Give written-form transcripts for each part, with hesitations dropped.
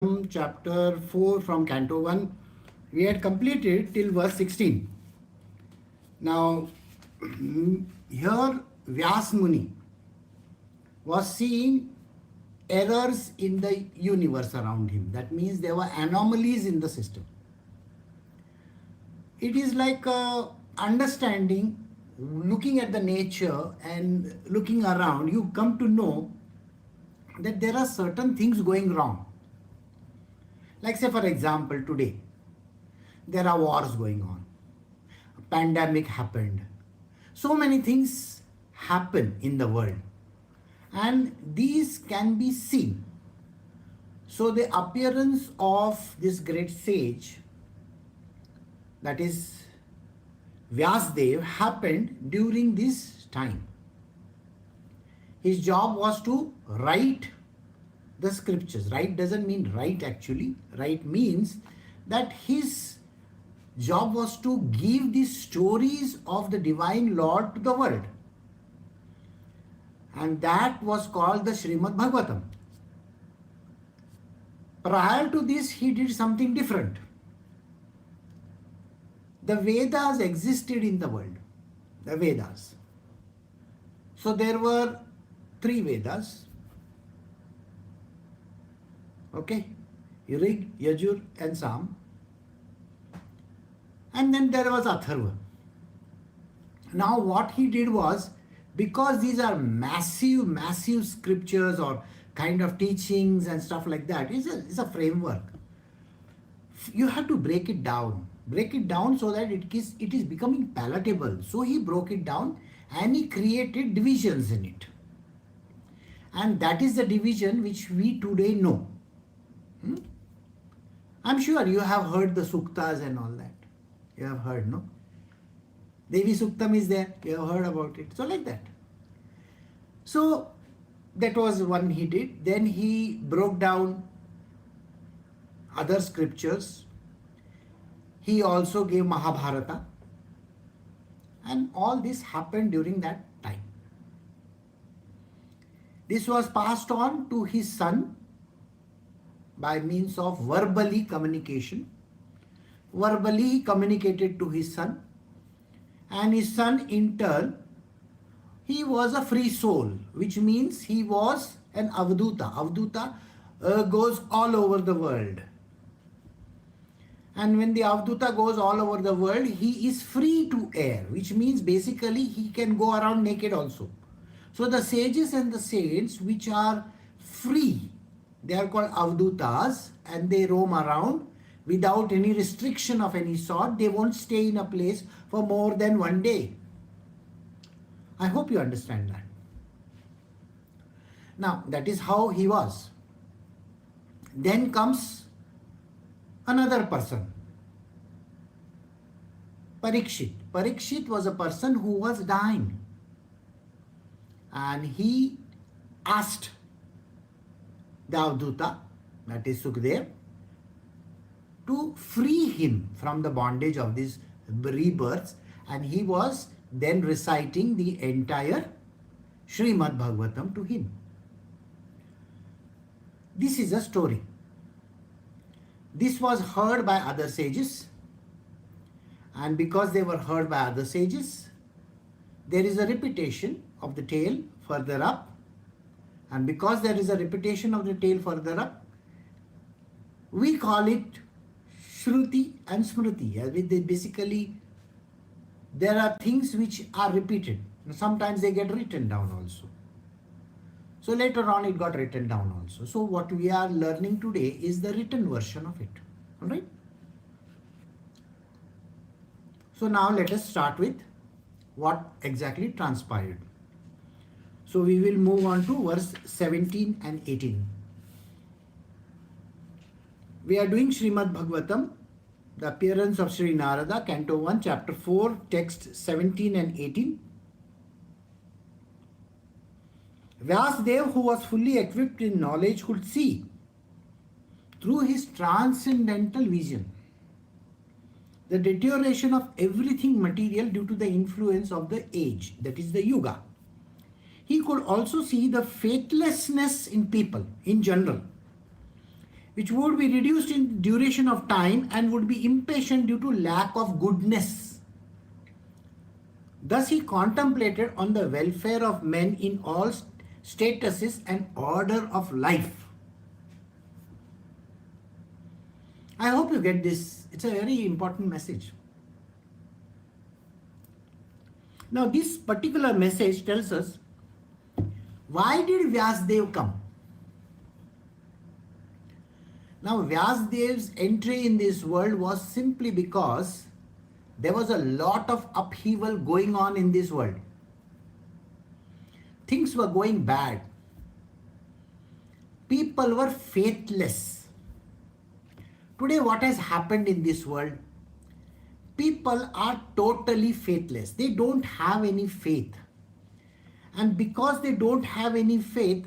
Chapter 4 from Canto 1. We had completed till verse 16. Now, here Vyasa Muni was seeing errors in the universe around him. That means there were anomalies in the system. It is like understanding, looking at the nature and looking around, you come to know that there are certain things going wrong. Like say for example, today, there are wars going on. A pandemic happened. So many things happen in the world. And these can be seen. So the appearance of this great sage, that is Vyasadeva, happened during this time. His job was to write the scriptures. Write doesn't mean write actually. Write means that his job was to give the stories of the Divine Lord to the world. And that was called the Srimad Bhagavatam. Prior to this, he did something different. The Vedas existed in the world. The Vedas. So there were 3 Vedas. Okay, Rig, Yajur and Sam. And then there was Atharva. Now what he did was, because these are massive scriptures or kind of teachings and stuff like that, it's a framework. You have to break it down. Break it down so that it is becoming palatable. So he broke it down and he created divisions in it. And that is the division which we today know. I'm sure you have heard the suktas and all that. You have heard, no? Devi Suktam is there. You have heard about it. So like that. So that was one he did. Then he broke down other scriptures. He also gave Mahabharata. And all this happened during that time. This was passed on to his son by means of verbally communication. Verbally he communicated to his son, and his son in turn, he was a free soul, which means he was an avduta. Avduta goes all over the world. And when the avduta goes all over the world, he is free to err, which means basically he can go around naked also. So the sages and the saints which are free, they are called avdutas, and they roam around without any restriction of any sort. They won't stay in a place for more than one day. I hope you understand that. Now, that is how he was. Then comes another person, Parikshit. Parikshit was a person who was dying. And he asked the Avduta, that is Sukdev, to free him from the bondage of these rebirths, and he was then reciting the entire Srimad Bhagavatam to him. This is a story. This was heard by other sages, and because they were heard by other sages, there is a repetition of the tale further up. And because there is a repetition of the tale further up, we call it Shruti and Smriti. Basically, there are things which are repeated. Sometimes they get written down also. So later on it got written down also. So what we are learning today is the written version of it. Alright? So now let us start with what exactly transpired. So we will move on to verse 17 and 18. We are doing Srimad Bhagavatam, the appearance of Sri Narada, Canto 1, Chapter 4, text 17 and 18. Vyasadeva, who was fully equipped in knowledge, could see through his transcendental vision the deterioration of everything material due to the influence of the age, that is the Yuga. He could also see the faithlessness in people in general, which would be reduced in duration of time and would be impatient due to lack of goodness. Thus he contemplated on the welfare of men in all statuses and order of life. I hope you get this. It's a very important message. Now this particular message tells us, why did Vyasadeva come? Now Vyasadev's entry in this world was simply because there was a lot of upheaval going on in this world. Things were going bad. People were faithless. Today what has happened in this world? People are totally faithless. They don't have any faith. And because they don't have any faith,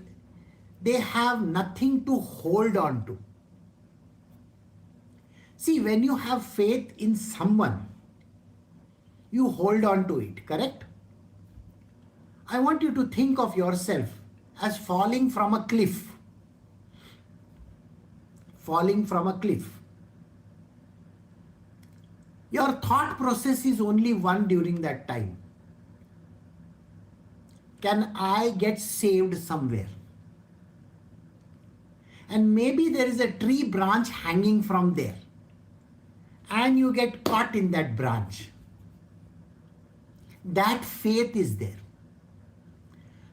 they have nothing to hold on to. See, when you have faith in someone, you hold on to it, correct? I want you to think of yourself as falling from a cliff. Falling from a cliff. Your thought process is only one during that time. Can I get saved somewhere? And maybe there is a tree branch hanging from there, and you get caught in that branch. That faith is there.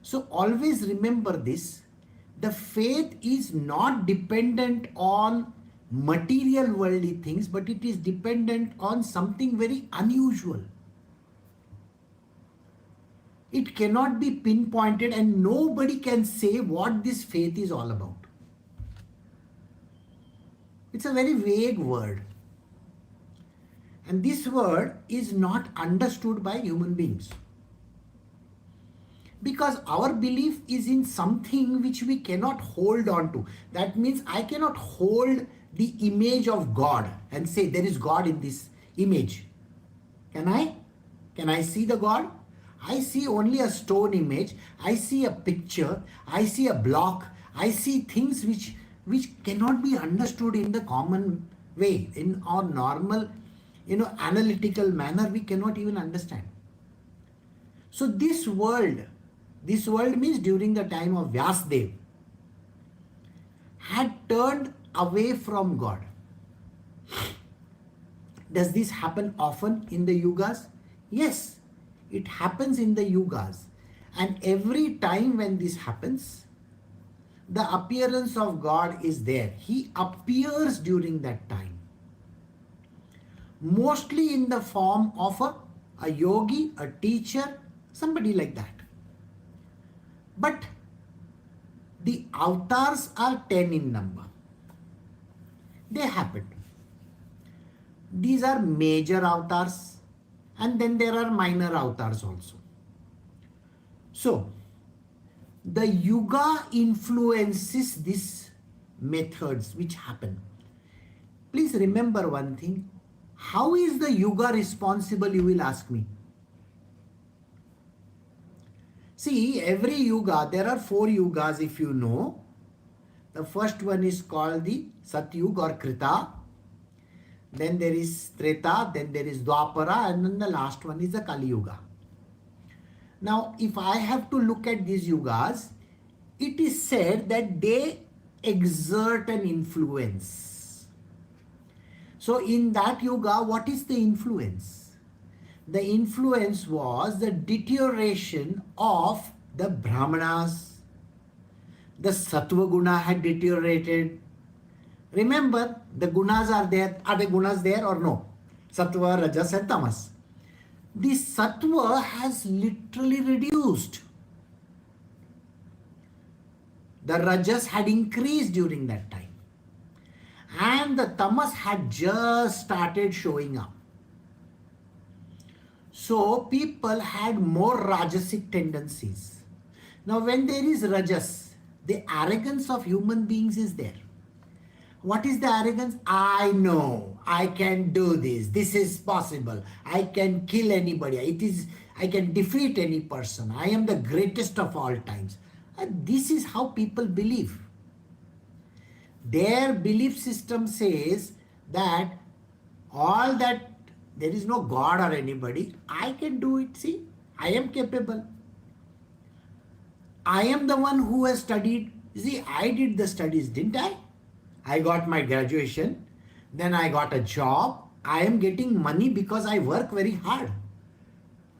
So always remember this. The faith is not dependent on material worldly things, but it is dependent on something very unusual. It cannot be pinpointed, and nobody can say what this faith is all about. It's a very vague word. And this word is not understood by human beings. Because our belief is in something which we cannot hold on to. That means I cannot hold the image of God and say there is God in this image. Can I? Can I see the God? I see only a stone image. I see a picture. I see a block. I see things which cannot be understood in the common way. In our normal, analytical manner, we cannot even understand. So this world means during the time of Vyasadeva, had turned away from God. Does this happen often in the yugas? Yes, it happens in the yugas. And every time when this happens, the appearance of God is there. He appears during that time. Mostly in the form of a yogi, a teacher, somebody like that. But the avatars are 10 in number. They happened. These are major avatars, and then there are minor avatars also. So, the yuga influences these methods which happen. Please remember one thing. How is the yuga responsible, you will ask me. See, every yuga, there are 4 yugas if you know. The first one is called the Satyuga or Krita. Then there is Treta, then there is Dwapara, and then the last one is the Kali Yuga. Now, if I have to look at these yugas, it is said that they exert an influence. So in that yuga, what is the influence? The influence was the deterioration of the Brahmanas. The Sattva guna had deteriorated. Remember, the gunas are there. Are the gunas there or no? Sattva, Rajas and Tamas. The Sattva has literally reduced. The Rajas had increased during that time. And the Tamas had just started showing up. So people had more Rajasic tendencies. Now when there is Rajas, the arrogance of human beings is there. What is the arrogance? I know, I can do this. This is possible. I can kill anybody. I can defeat any person. I am the greatest of all times. And this is how people believe. Their belief system says that all that there is no God or anybody, I can do it. See, I am capable. I am the one who has studied. See, I did the studies, didn't I? I got my graduation, then I got a job. I am getting money because I work very hard.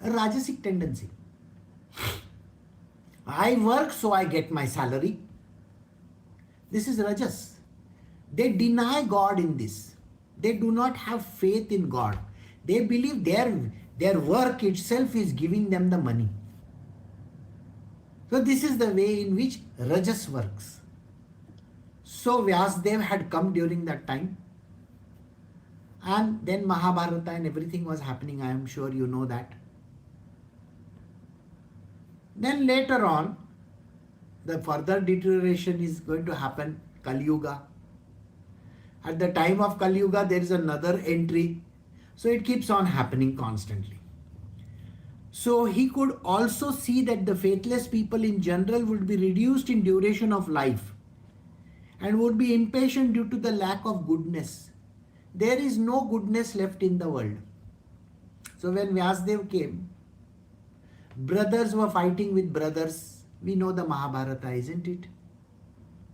A Rajasic tendency. I work so I get my salary. This is Rajas. They deny God in this. They do not have faith in God. They believe their work itself is giving them the money. So this is the way in which Rajas works. So Vyasadeva had come during that time. And then Mahabharata and everything was happening. I am sure you know that. Then later on, the further deterioration is going to happen, Kali Yuga. At the time of Kali Yuga, there is another entry. So it keeps on happening constantly. So he could also see that the faithless people in general would be reduced in duration of life and would be impatient due to the lack of goodness. There is no goodness left in the world. So when Vyasadeva came, brothers were fighting with brothers. We know the Mahabharata, isn't it?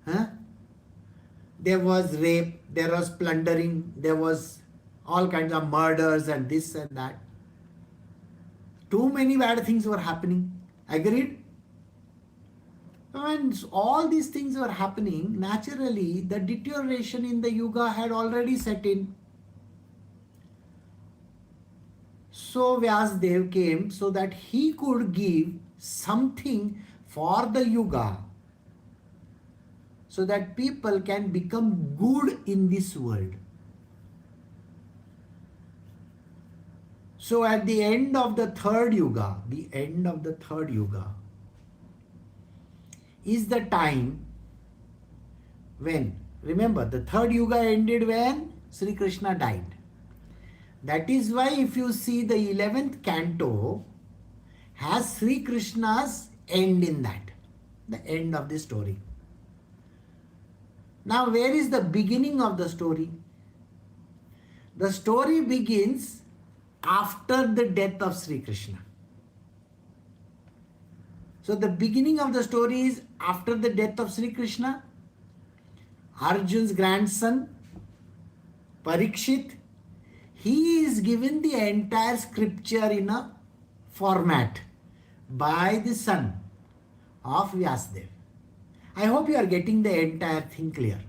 Huh? There was rape, there was plundering, there was all kinds of murders and this and that. Too many bad things were happening. Agreed? When all these things were happening, naturally the deterioration in the Yuga had already set in. So Vyasadeva came so that he could give something for the Yuga, so that people can become good in this world. So at the end of the third Yuga, is the time when, remember, the third Yuga ended when Sri Krishna died. That is why if you see the 11th canto has Sri Krishna's end in that, the end of the story. Now where is the beginning of the story? The story begins after the death of Sri Krishna. So the beginning of the story is after the death of Sri Krishna. Arjun's grandson, Parikshit, he is given the entire scripture in a format by the son of Vyasadeva. I hope you are getting the entire thing clear.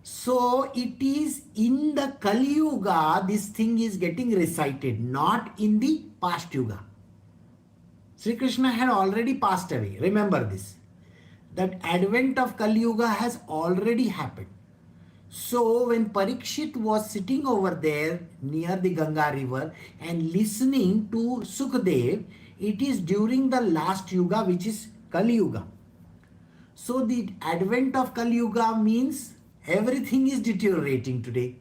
So it is in the Kali Yuga this thing is getting recited, not in the past Yuga. Sri Krishna had already passed away. Remember this. That advent of Kali Yuga has already happened. So when Parikshit was sitting over there near the Ganga river and listening to Sukadev, it is during the last Yuga, which is Kali Yuga. So the advent of Kali Yuga means everything is deteriorating today.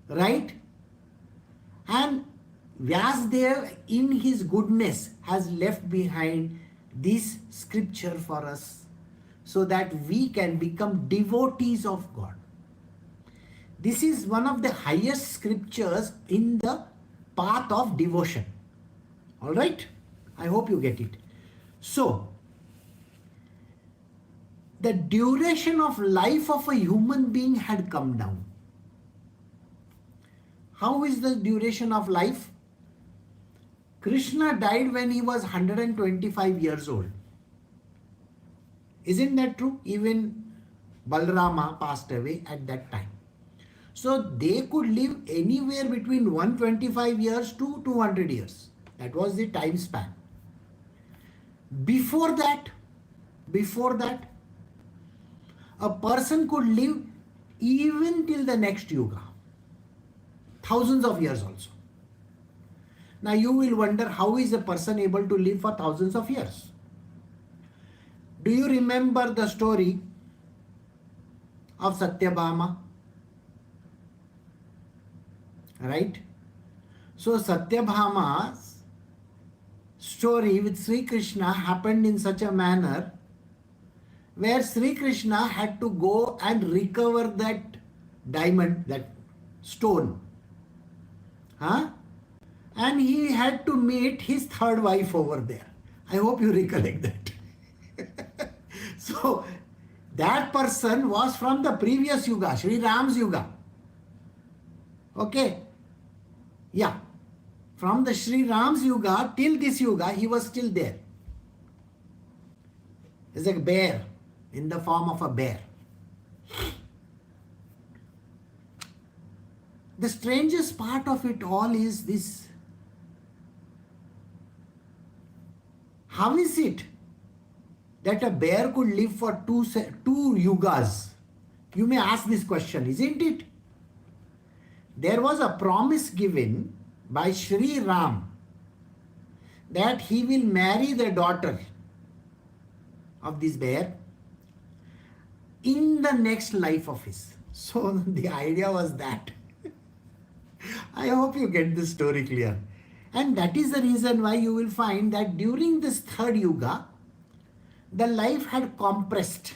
Right? And Vyasadeva in his goodness has left behind this scripture for us so that we can become devotees of God. This is one of the highest scriptures in the path of devotion. Alright? I hope you get it. So, the duration of life of a human being had come down. How is the duration of life? Krishna died when he was 125 years old. Isn't that true? Even Balarama passed away at that time. So they could live anywhere between 125 years to 200 years. That was the time span. Before that, a person could live even till the next Yuga. Thousands of years also. Now you will wonder, how is a person able to live for thousands of years? Do you remember the story of Satyabhama? Right? So Satyabhama's story with Sri Krishna happened in such a manner where Sri Krishna had to go and recover that diamond, that stone. Huh? And he had to meet his third wife over there. I hope you recollect that. So, that person was from the previous Yuga, Sri Ram's Yuga. Okay? Yeah. From the Sri Ram's Yuga till this Yuga, he was still there. It's like a bear, in the form of a bear. The strangest part of it all is this. How is it that a bear could live for two yugas? You may ask this question, isn't it? There was a promise given by Sri Ram that he will marry the daughter of this bear in the next life of his. So the idea was that. I hope you get this story clear. And that is the reason why you will find that during this third yuga, the life had compressed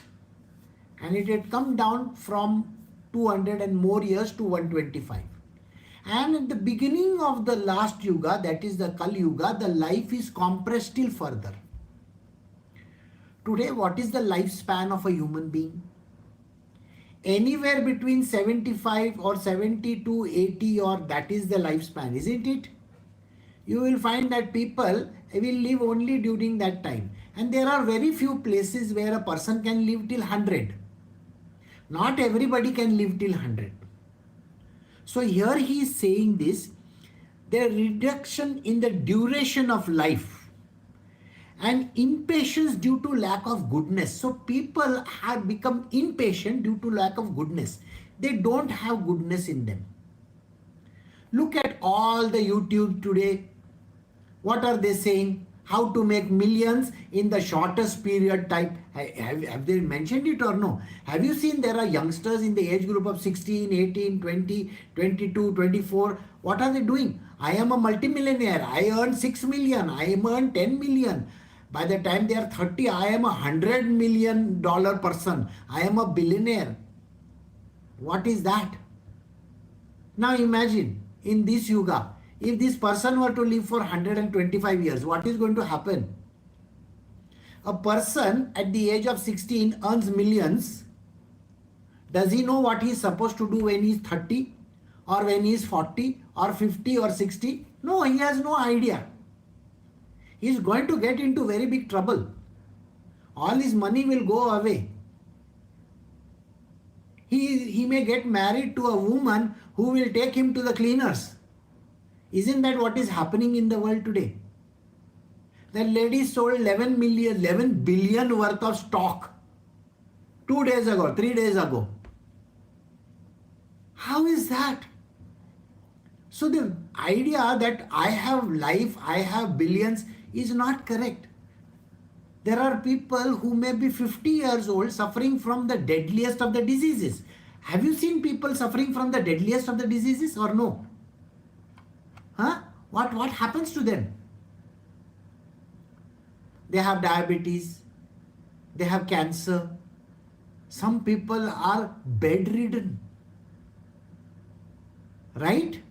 and it had come down from 200 and more years to 125. And at the beginning of the last yuga, that is the Kali Yuga, the life is compressed still further. Today, what is the lifespan of a human being? Anywhere between 75 or 70 to 80, or that is the lifespan, isn't it? You will find that people will live only during that time. And there are very few places where a person can live till 100. Not everybody can live till 100. So here he is saying this, the reduction in the duration of life and impatience due to lack of goodness. So people have become impatient due to lack of goodness. They don't have goodness in them. Look at all the YouTube today. What are they saying? How to make millions in the shortest period type. Have they mentioned it or no? Have you seen there are youngsters in the age group of 16, 18, 20, 22, 24. What are they doing? I am a multimillionaire. I earn 6 million. I earn 10 million. By the time they are 30, I am $100 million person. I am a billionaire. What is that? Now imagine in this yuga, if this person were to live for 125 years, what is going to happen? A person at the age of 16 earns millions. Does he know what he is supposed to do when he is 30 or when he is 40 or 50 or 60? No, he has no idea. He is going to get into very big trouble. All his money will go away. He may get married to a woman who will take him to the cleaners. Isn't that what is happening in the world today? The lady sold 11 billion worth of stock 2 days ago, 3 days ago. How is that? So the idea that I have life, I have billions is not correct. There are people who may be 50 years old suffering from the deadliest of the diseases. Have you seen people suffering from the deadliest of the diseases or no? Huh? What happens to them? They have diabetes, they have cancer. Some people are bedridden. Right?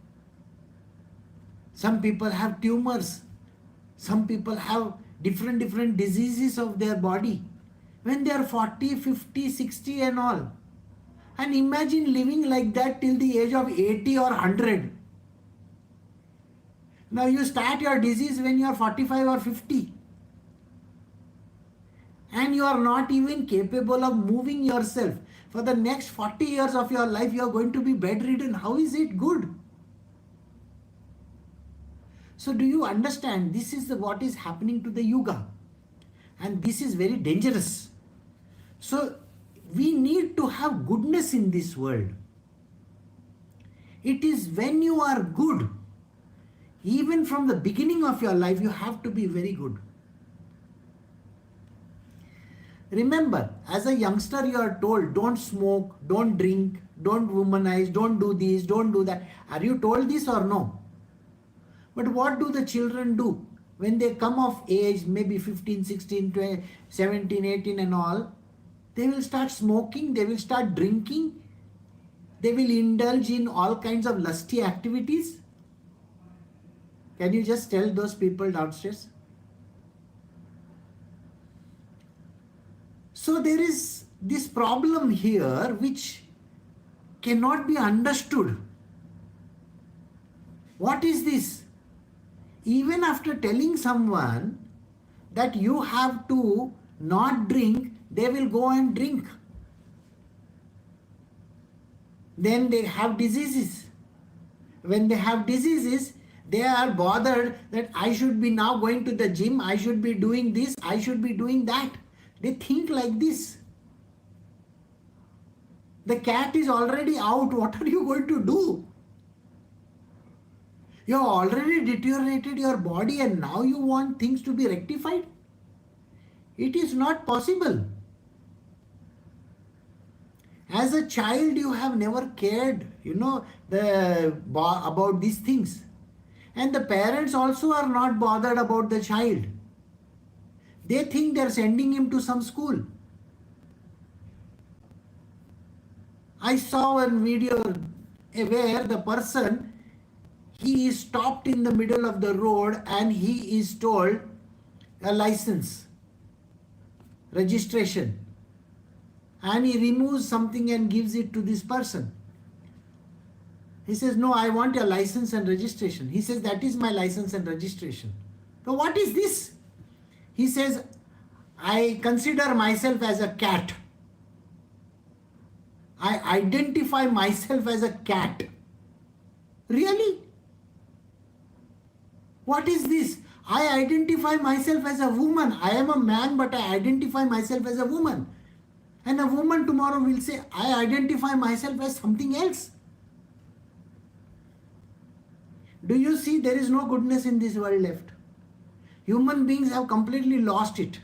Some people have tumors. Some people have different diseases of their body. When they are 40, 50, 60 and all. And imagine living like that till the age of 80 or 100. Now you start your disease when you are 45 or 50. And you are not even capable of moving yourself. For the next 40 years of your life you are going to be bedridden. How is it good? So do you understand? This is what is happening to the yuga. And this is very dangerous. So we need to have goodness in this world. It is when you are good, even from the beginning of your life, you have to be very good. Remember, as a youngster, you are told, don't smoke, don't drink, don't womanize, don't do this, don't do that. Are you told this or no? But what do the children do? When they come of age, maybe 15, 16, 20, 17, 18 and all, They will start smoking, they will start drinking, they will indulge in all kinds of lusty activities. Can you just tell those people downstairs? So there is this problem here which cannot be understood. What is this? Even after telling someone that you have to not drink, they will go and drink. Then they have diseases. When they have diseases, they are bothered that I should be now going to the gym, I should be doing this, I should be doing that. They think like this. The cat is already out. What are you going to do? You have already deteriorated your body and now you want things to be rectified? It is not possible. As a child, you have never cared, about these things. And the parents also are not bothered about the child. They think they are sending him to some school. I saw a video where the person, he is stopped in the middle of the road and he is told a license, registration. And he removes something and gives it to this person. He says, no, I want your license and registration. He says, that is my license and registration. So what is this? He says, I consider myself as a cat. I identify myself as a cat. Really? What is this? I identify myself as a woman. I am a man, but I identify myself as a woman. And a woman tomorrow will say, I identify myself as something else. Do you see there is no goodness in this world left? Human beings have completely lost it.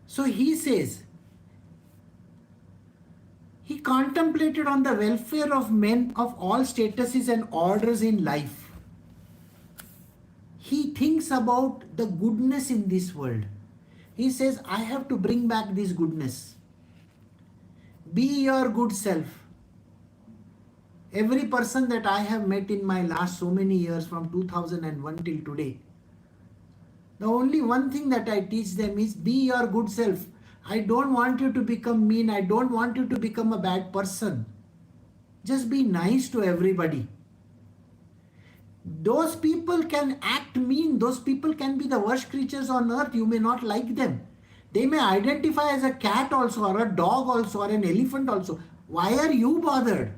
So he says, he contemplated on the welfare of men of all statuses and orders in life. He thinks about the goodness in this world. He says, I have to bring back this goodness. Be your good self. Every person that I have met in my last so many years from 2001 till today, the only one thing that I teach them is be your good self. I don't want you to become mean. I don't want you to become a bad person. Just be nice to everybody. Those people can act mean. Those people can be the worst creatures on earth. You may not like them. They may identify as a cat also, or a dog also, or an elephant also. Why are you bothered?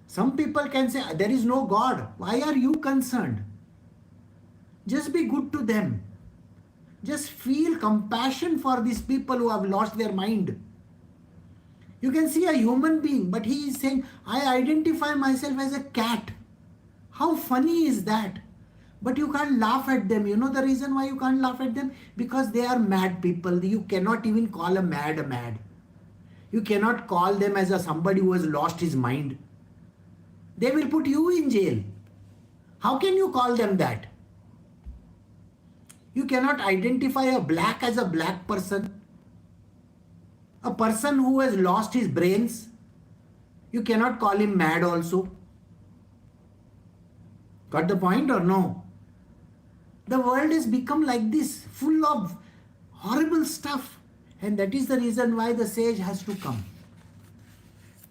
Some people can say, there is no God. Why are you concerned? Just be good to them. Just feel compassion for these people who have lost their mind. You can see a human being, but he is saying, I identify myself as a cat. How funny is that? But you can't laugh at them. You know the reason why you can't laugh at them? Because they are mad people. You cannot even call a mad. You cannot call them as somebody who has lost his mind. They will put you in jail. How can you call them that? You cannot identify a black as a black person. A person who has lost his brains, you cannot call him mad also. Got the point or no? The world has become like this, full of horrible stuff. And that is the reason why the sage has to come.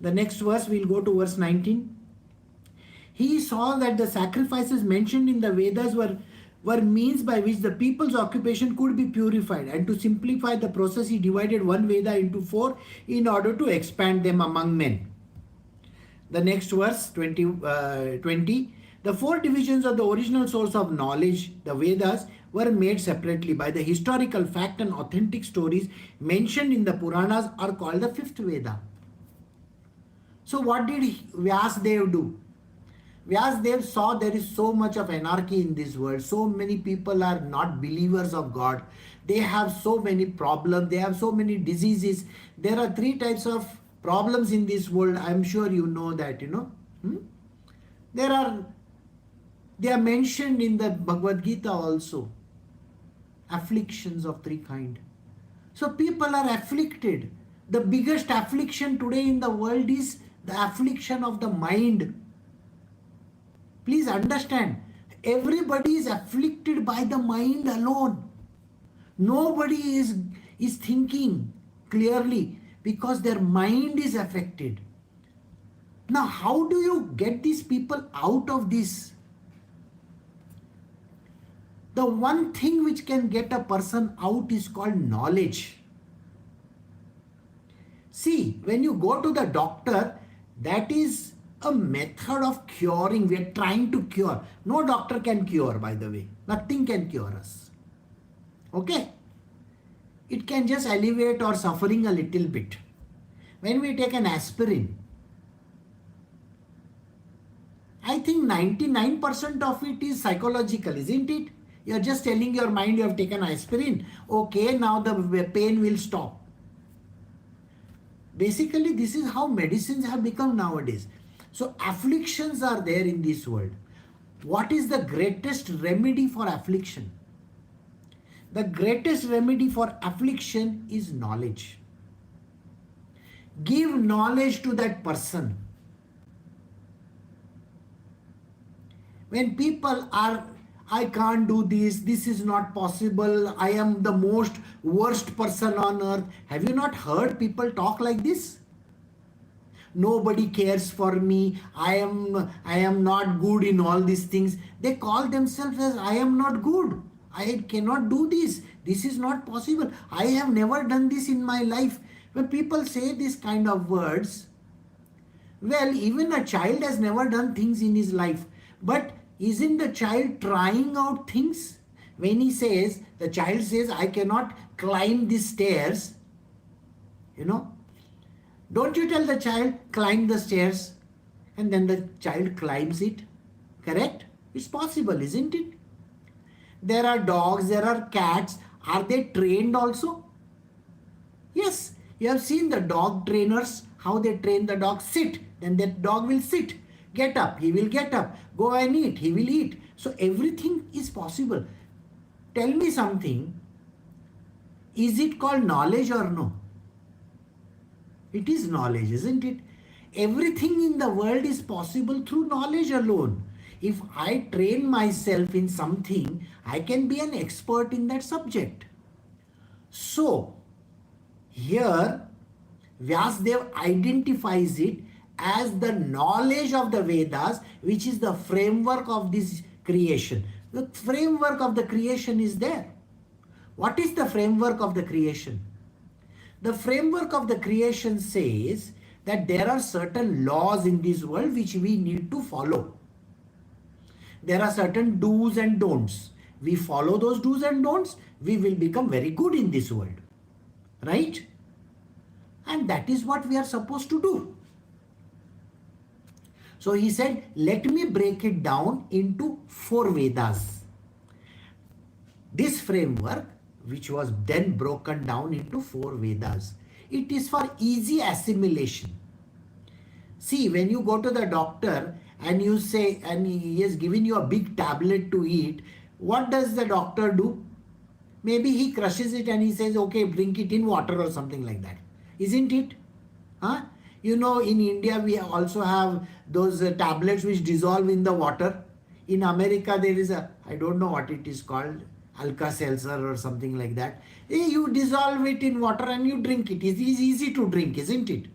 The next verse, we'll go to verse 19. He saw that the sacrifices mentioned in the Vedas were means by which the people's occupation could be purified, and to simplify the process he divided one Veda into 4 in order to expand them among men. The next verse 20, the 4 divisions of the original source of knowledge, the Vedas, were made separately by the historical fact, and authentic stories mentioned in the Puranas are called the 5th Veda. So what did Vyasa do? Vyasa saw there is so much of anarchy in this world. So many people are not believers of God. They have so many problems. They have so many diseases. There are 3 types of problems in this world. I am sure you know that, They are mentioned in the Bhagavad Gita also. Afflictions of 3 kinds. So people are afflicted. The biggest affliction today in the world is the affliction of the mind. Please understand, everybody is afflicted by the mind alone. Nobody is thinking clearly because their mind is affected. Now, how do you get these people out of this? The one thing which can get a person out is called knowledge. See, when you go to the doctor, that is a method of curing. We are trying to cure. No doctor can cure, by the way. Nothing can cure us. Okay? It can just alleviate our suffering a little bit. When we take an aspirin, I think 99% of it is psychological, isn't it? You are just telling your mind you have taken aspirin. Okay, now the pain will stop. Basically, this is how medicines have become nowadays. So afflictions are there in this world. What is the greatest remedy for affliction? The greatest remedy for affliction is knowledge. Give knowledge to that person. When people are, I can't do this is not possible, I am the most worst person on earth. Have you not heard people talk like this? Nobody cares for me, I am not good in all these things. They call themselves as I am not good. I cannot do this. This is not possible. I have never done this in my life. When people say this kind of words, well, even a child has never done things in his life. But isn't the child trying out things? When he says, the child says, I cannot climb these stairs, don't you tell the child, climb the stairs, and then the child climbs it. Correct? It's possible, isn't it? There are dogs, there are cats. Are they trained also? Yes. You have seen the dog trainers, how they train the dog. Sit, then that dog will sit. Get up, he will get up. Go and eat, he will eat. So everything is possible. Tell me something. Is it called knowledge or no? It is knowledge, isn't it? Everything in the world is possible through knowledge alone. If I train myself in something, I can be an expert in that subject. So, here, Vyasadeva identifies it as the knowledge of the Vedas, which is the framework of this creation. The framework of the creation is there. What is the framework of the creation? The framework of the creation says that there are certain laws in this world which we need to follow. There are certain do's and don'ts. We follow those do's and don'ts, we will become very good in this world. Right? And that is what we are supposed to do. So he said, let me break it down into 4 Vedas. This framework, which was then broken down into 4 Vedas, it is for easy assimilation. See, when you go to the doctor and you say, and he has given you a big tablet to eat, what does the doctor do? Maybe he crushes it and he says, okay, drink it in water or something like that. Isn't it? Huh? You know, in India, we also have those tablets which dissolve in the water. In America, there is I don't know what it is called, Alka-Seltzer or something like that. You dissolve it in water and you drink it. It is easy to drink, isn't it?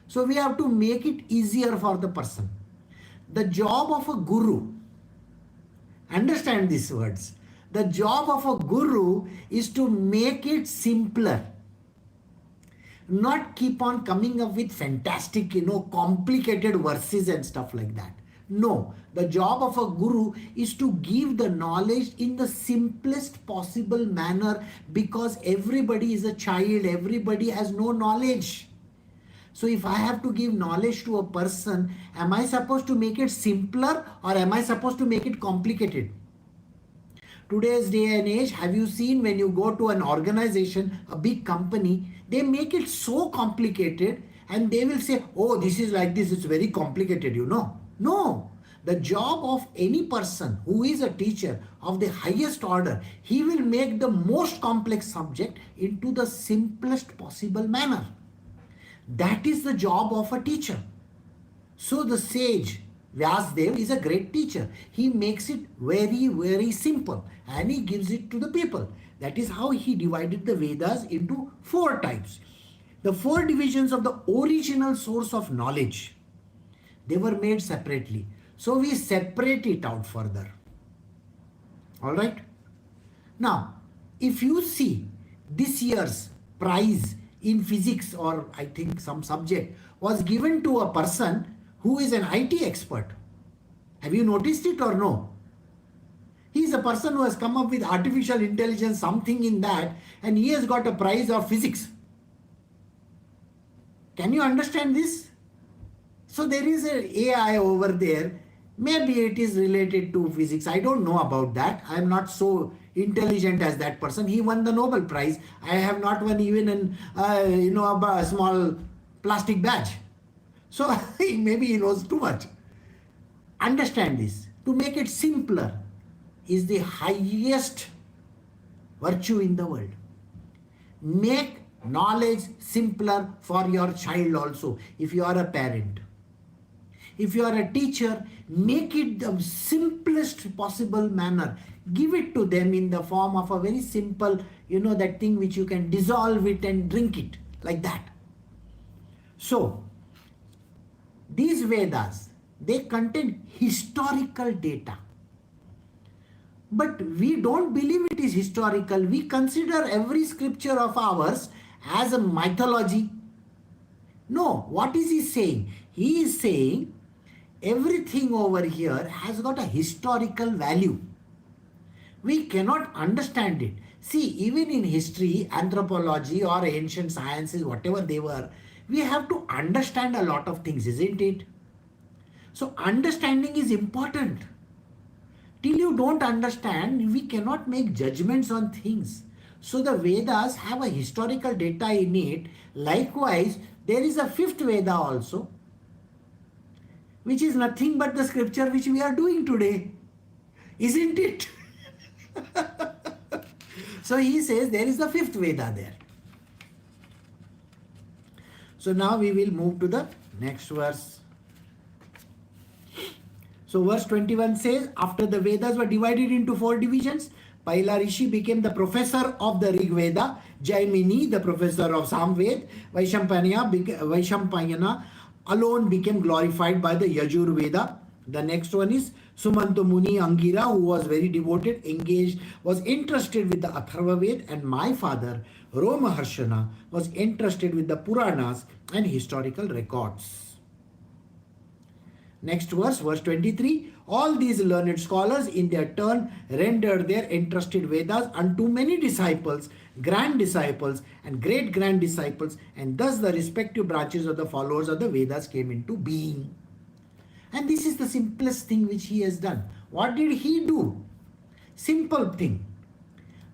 So we have to make it easier for the person. The job of a guru, understand these words, the job of a guru is to make it simpler. Not keep on coming up with fantastic, complicated verses and stuff like that. No, the job of a guru is to give the knowledge in the simplest possible manner, because everybody is a child, everybody has no knowledge. So if I have to give knowledge to a person, am I supposed to make it simpler or am I supposed to make it complicated? Today's day and age, have you seen when you go to an organization, a big company, they make it so complicated and they will say, oh, this is like this, it's very complicated, No, The job of any person who is a teacher of the highest order, he will make the most complex subject into the simplest possible manner. That is the job of a teacher. So the sage Vyasadeva is a great teacher. He makes it very, very simple and he gives it to the people. That is how he divided the Vedas into 4 types. The 4 divisions of the original source of knowledge, they were made separately. So we separate it out further. Alright? Now, if you see this year's prize in physics, or I think some subject, was given to a person who is an IT expert. Have you noticed it or no? He is a person who has come up with artificial intelligence, something in that, and he has got a prize of physics. Can you understand this? So there is an AI over there. Maybe it is related to physics. I don't know about that. I am not so intelligent as that person. He won the Nobel Prize. I have not won even a small plastic badge. So maybe he knows too much. Understand this. To make it simpler is the highest virtue in the world. Make knowledge simpler for your child also, if you are a parent. If you are a teacher, make it the simplest possible manner. Give it to them in the form of a very simple, that thing which you can dissolve it and drink it, like that. So, these Vedas, they contain historical data. But we don't believe it is historical. We consider every scripture of ours as a mythology. No, what is he saying? He is saying everything over here has got a historical value. We cannot understand it. See, even in history, anthropology or ancient sciences, whatever they were, we have to understand a lot of things, isn't it? So understanding is important. Till you don't understand, we cannot make judgments on things. So the Vedas have a historical data in it. Likewise, there is a 5th Veda also, which is nothing but the scripture which we are doing today. Isn't it? So he says there is the 5th Veda there. So now we will move to the next verse. So verse 21 says, after the Vedas were divided into 4 divisions, Paila Rishi became the professor of the Rig Veda, Jaimini the professor of Samved, Vaishampayana alone became glorified by the Yajur Veda. The next one is Sumanto Muni Angira, who was very devoted, engaged, was interested with the Atharva Ved, and my father, Romaharshana, was interested with the Puranas and historical records. Next verse, verse 23. All these learned scholars in their turn rendered their entrusted Vedas unto many disciples, grand disciples and great grand disciples, and thus the respective branches of the followers of the Vedas came into being. And this is the simplest thing which he has done. What did he do? Simple thing.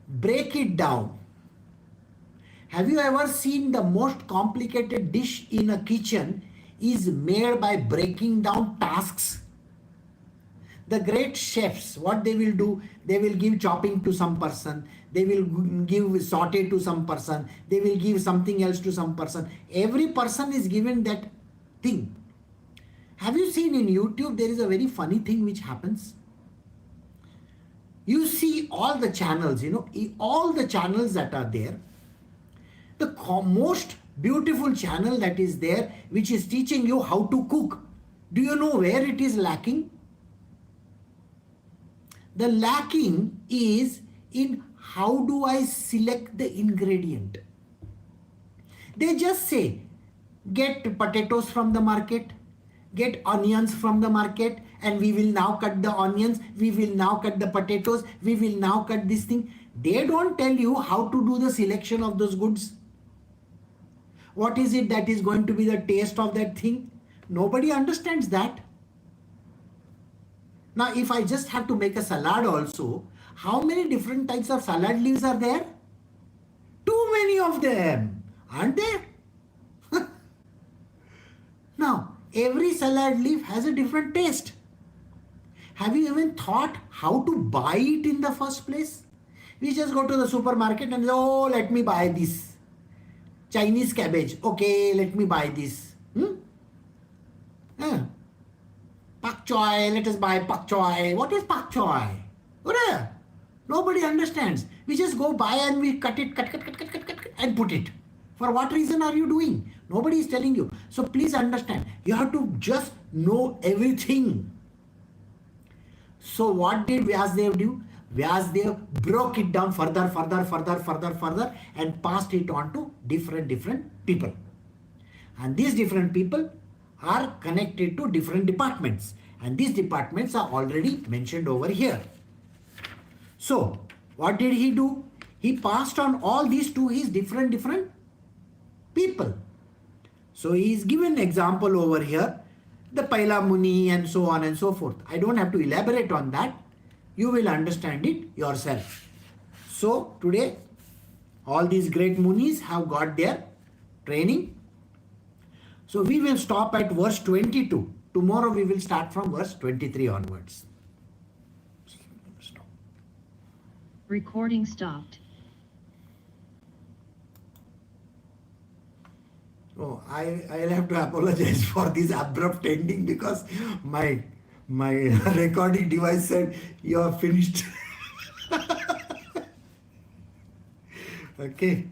Break it down. Have you ever seen the most complicated dish in a kitchen is made by breaking down tasks? The great chefs, what they will do, they will give chopping to some person, they will give saute to some person, they will give something else to some person. Every person is given that thing. Have you seen in YouTube, there is a very funny thing which happens? You see all the channels, all the channels that are there. The most beautiful channel that is there, which is teaching you how to cook. Do you know where it is lacking? The lacking is in how do I select the ingredient. They just say, get potatoes from the market, get onions from the market, and we will now cut the onions, we will now cut the potatoes, we will now cut this thing. They don't tell you how to do the selection of those goods. What is it that is going to be the taste of that thing? Nobody understands that. Now, if I just have to make a salad also, how many different types of salad leaves are there? Too many of them, aren't there? Now, every salad leaf has a different taste. Have you even thought how to buy it in the first place? We just go to the supermarket and say, oh, let me buy this. Chinese cabbage. Okay, let me buy this. Pak choy, let us buy pak choy. What is pak choy? What? Nobody understands. We just go buy and we cut it, cut, and put it. For what reason are you doing? Nobody is telling you. So please understand, you have to just know everything. So what did Vyasadeva do? Vyasadeva broke it down further and passed it on to different people. And these different people are connected to different departments. And these departments are already mentioned over here. So, what did he do? He passed on all these to his different people. So, he is given example over here, the Paila Muni and so on and so forth. I don't have to elaborate on that. You will understand it yourself. So, today, all these great Munis have got their training. So, we will stop at verse 22. Tomorrow, we will start from verse 23 onwards. Recording stopped. Oh, I'll have to apologize for this abrupt ending because my recording device said you are finished. Okay.